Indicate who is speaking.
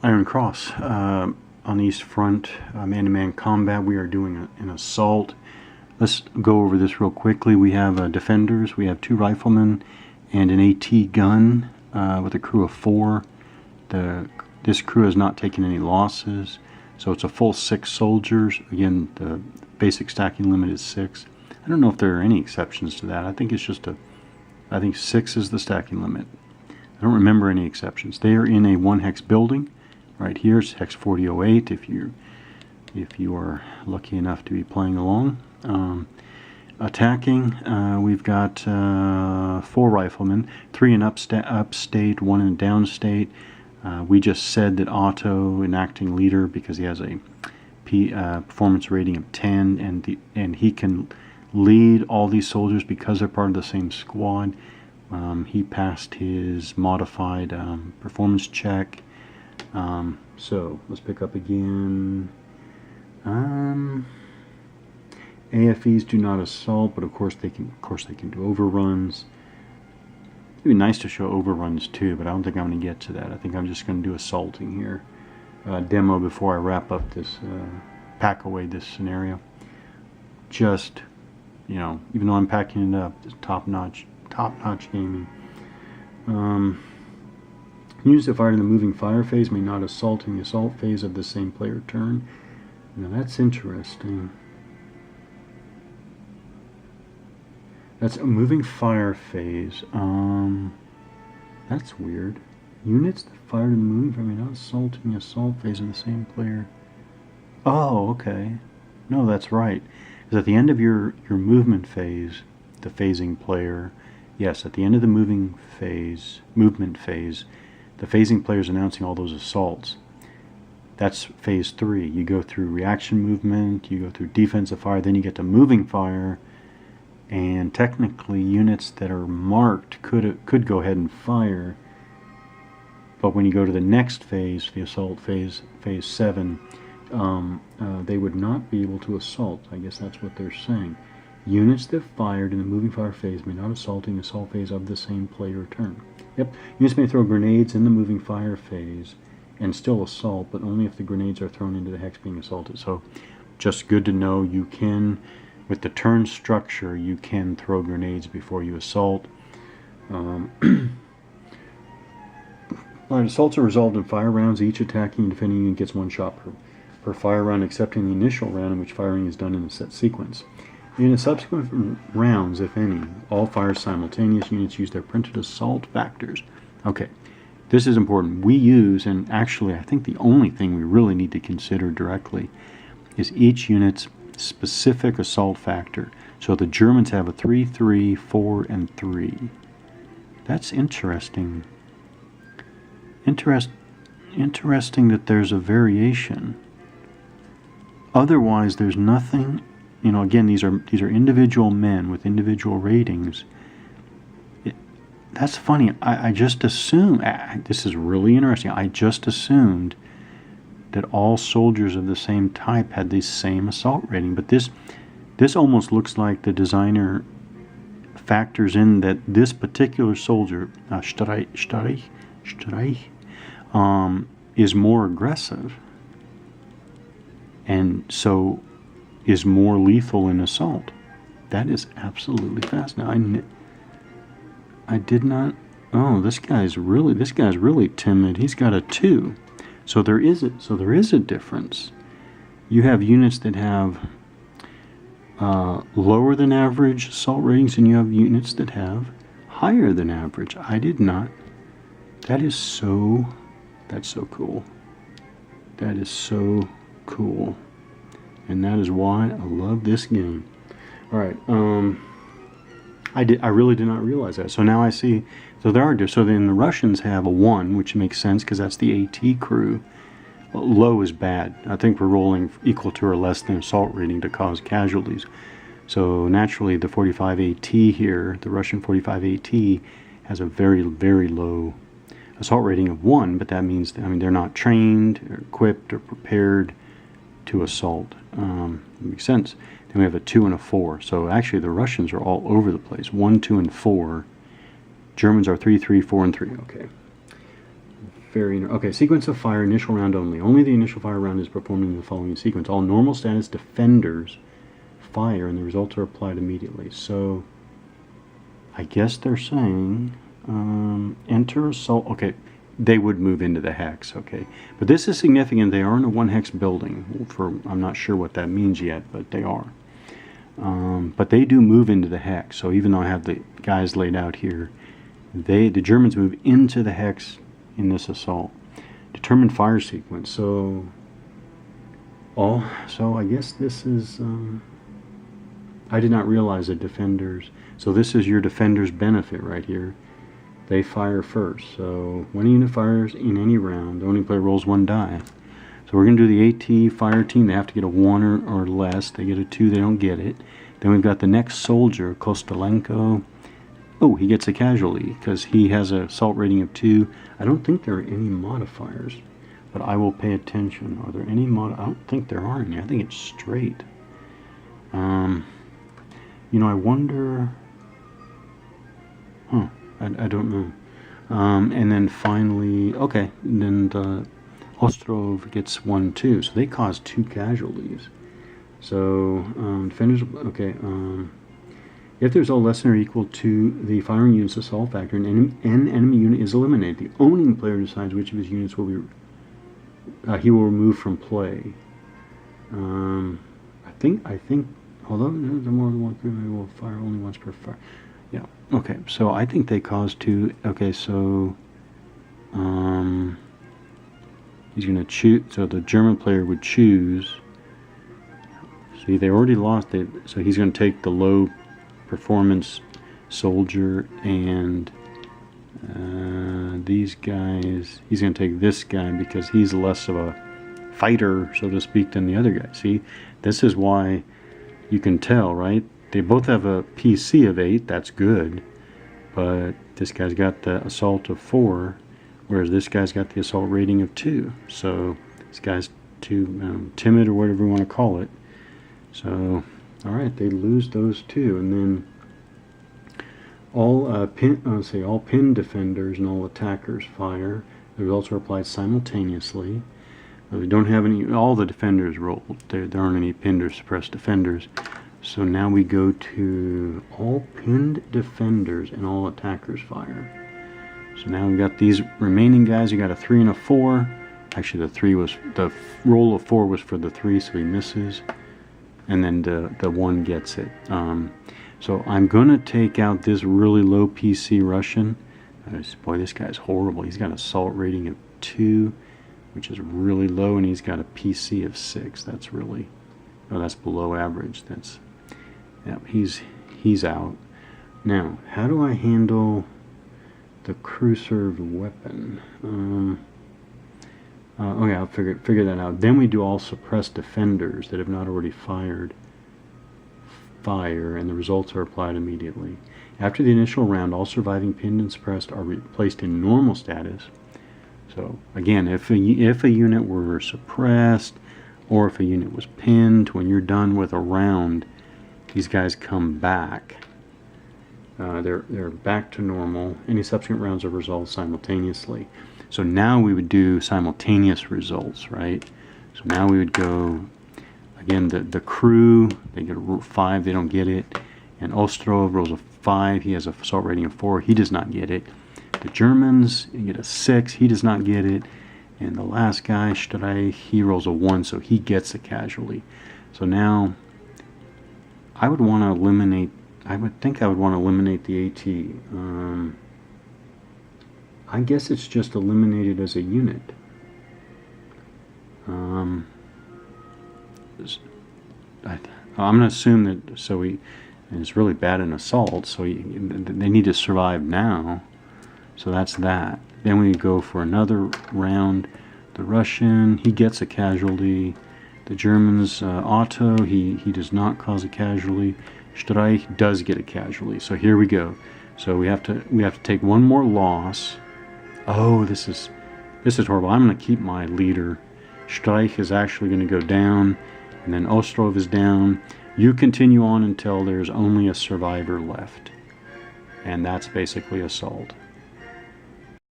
Speaker 1: Iron Cross. On the East Front, man-to-man combat, we are doing an assault. Let's go over this real quickly. We have defenders, we have 2 riflemen, and an AT gun with a crew of 4. This crew has not taken any losses, so it's a full 6 soldiers. Again, the basic stacking limit is 6. I don't know if there are any exceptions to that. I think it's just I think 6 is the stacking limit. I don't remember any exceptions. They are in a 1 hex building. Right here, it's hex 4008 if you are lucky enough to be playing along. Attacking, we've got 4 riflemen, 3 in upstate, 1 in downstate. We just said that Otto, an acting leader, because he has a performance rating of 10, and he can lead all these soldiers because they're part of the same squad. He passed his modified performance check. So let's pick up again. AFEs do not assault, but of course they can do overruns. It'd be nice to show overruns too, but I don't think I'm going to get to that. I think I'm just going to do assaulting here. Demo before I wrap up this, pack away this scenario. Just, even though I'm packing it up, it's top-notch gaming. Units that fired in the moving fire phase may not assault in the assault phase of the same player turn. Now that's interesting. That's a moving fire phase. That's weird. Units that fired in the moving fire may not assault in the assault phase of the same player. Oh, okay. No, that's right. Because at the end of your movement phase, the phasing player, yes, at the end of the movement phase, the phasing player is announcing all those assaults. That's phase 3. You go through reaction movement, you go through defensive fire, then you get to moving fire, and technically units that are marked could go ahead and fire, but when you go to the next phase, the assault phase, phase 7, they would not be able to assault. I guess that's what they're saying. Units that fired in the moving fire phase may not assault in the assault phase of the same player turn. Yep, units may throw grenades in the moving fire phase and still assault, but only if the grenades are thrown into the hex being assaulted. So just good to know, you can, with the turn structure, you can throw grenades before you assault. Alright, assaults are resolved in fire rounds. Each attacking and defending unit gets 1 shot per fire round, excepting the initial round in which firing is done in a set sequence. In the subsequent rounds, if any, all fires simultaneous. Units use their printed assault factors. Okay, this is important. We use, and actually I think the only thing we really need to consider directly is each unit's specific assault factor. So the Germans have a 3, 3, 4, and 3. That's interesting. Interesting that there's a variation. Otherwise, there's nothing. Again, these are individual men with individual ratings. That's funny. I just assumed, this is really interesting, I just assumed that all soldiers of the same type had the same assault rating. But this almost looks like the designer factors in that this particular soldier, Streich, is more aggressive, and so is more lethal in assault. That is absolutely fascinating. I did not. Oh, this guy's really timid. He's got a 2. So there is a difference. You have units that have lower than average assault ratings, and you have units that have higher than average. I did not. That's so cool. That is so cool. And that is why I love this game. All right, I really did not realize that. So now I see. So there are. So then the Russians have a 1, which makes sense because that's the AT crew. Low is bad. I think we're rolling equal to or less than assault rating to cause casualties. So naturally, the 45 AT here, the Russian 45 AT, has a very, very low assault rating of 1. But that means, they're not trained, or equipped, or prepared to assault. Makes sense. Then we have a 2 and a 4. So actually the Russians are all over the place. 1, 2, and 4. Germans are 3, 3, 4, and 3. Okay. Okay, sequence of fire, initial round only. Only the initial fire round is performed in the following sequence. All normal status defenders fire, and the results are applied immediately. So, I guess they're saying, enter assault. Okay, they would move into the hex, okay. But this is significant. They are in a 1 hex building. I'm not sure what that means yet, but they are. But they do move into the hex. So even though I have the guys laid out here, the Germans move into the hex in this assault. Determined fire sequence. So I guess this is, I did not realize that defenders, so this is your defender's benefit right here. They fire first. So when a unit fires in any round, the owning player rolls 1 die. So we're going to do the AT fire team. They have to get a 1 or less. They get a 2, they don't get it. Then we've got the next soldier, Kostelenko. Oh, he gets a casualty because he has an assault rating of 2. I don't think there are any modifiers, but I will pay attention. Are there any I don't think there are any. I think it's straight. You know, I wonder. Huh? I don't know. And then finally, okay, then the Ostrov gets 1 too. So they cause 2 casualties. So defenders. Okay. If there's all less than or equal to the firing unit's assault factor, an enemy unit is eliminated. The owning player decides which of his units will be he will remove from play. I think. Although the more than 1 player will fire only once per fire. Yeah. Okay. So I think they cause 2. Okay. So he's going to choose. So the German player would choose. See, they already lost it. So he's going to take the low performance soldier and these guys. He's going to take this guy because he's less of a fighter, so to speak, than the other guy. See, this is why you can tell, right? They both have a PC of 8. That's good, but this guy's got the assault of 4, whereas this guy's got the assault rating of 2. So this guy's too timid, or whatever you want to call it. So all right, they lose those 2, and then all pin defenders and all attackers fire. The results are applied simultaneously. We don't have any. All the defenders rolled. There aren't any pinned or suppressed defenders. So now we go to all pinned defenders and all attackers fire. So now we got these remaining guys. You got a 3 and a 4. Actually, the roll of 4 was for the 3, so he misses. And then the 1 gets it. So I'm going to take out this really low PC Russian. Boy, this guy's horrible. He's got an assault rating of 2, which is really low, and he's got a PC of 6. That's really, that's below average. Yeah, he's out. Now, how do I handle the crew-served weapon? Okay, I'll figure that out. Then we do all suppressed defenders that have not already fired. Fire, and the results are applied immediately. After the initial round, all surviving pinned and suppressed are placed in normal status. So again, if a unit were suppressed, or if a unit was pinned, when you're done with a round, these guys come back. They're back to normal. Any subsequent rounds are resolved simultaneously. So now we would do simultaneous results, right? So now we would go, again, the crew, they get a 5, they don't get it. And Ostrov rolls a 5, he has an assault rating of 4, he does not get it. The Germans, you get a 6, he does not get it. And the last guy, Streich, he rolls a 1, so he gets a casualty. So now, I would want to eliminate, I would want to eliminate the AT. I guess it's just eliminated as a unit. I'm going to assume that, and it's really bad in assault, so they need to survive now. So that's that. Then we go for another round. The Russian, he gets a casualty. The Germans, Otto, he does not cause a casualty. Streich does get a casualty. So here we go. So we have to take one more loss. Oh, this is horrible. I'm going to keep my leader. Streich is actually going to go down, and then Ostrov is down. You continue on until there's only a survivor left. And that's basically assault.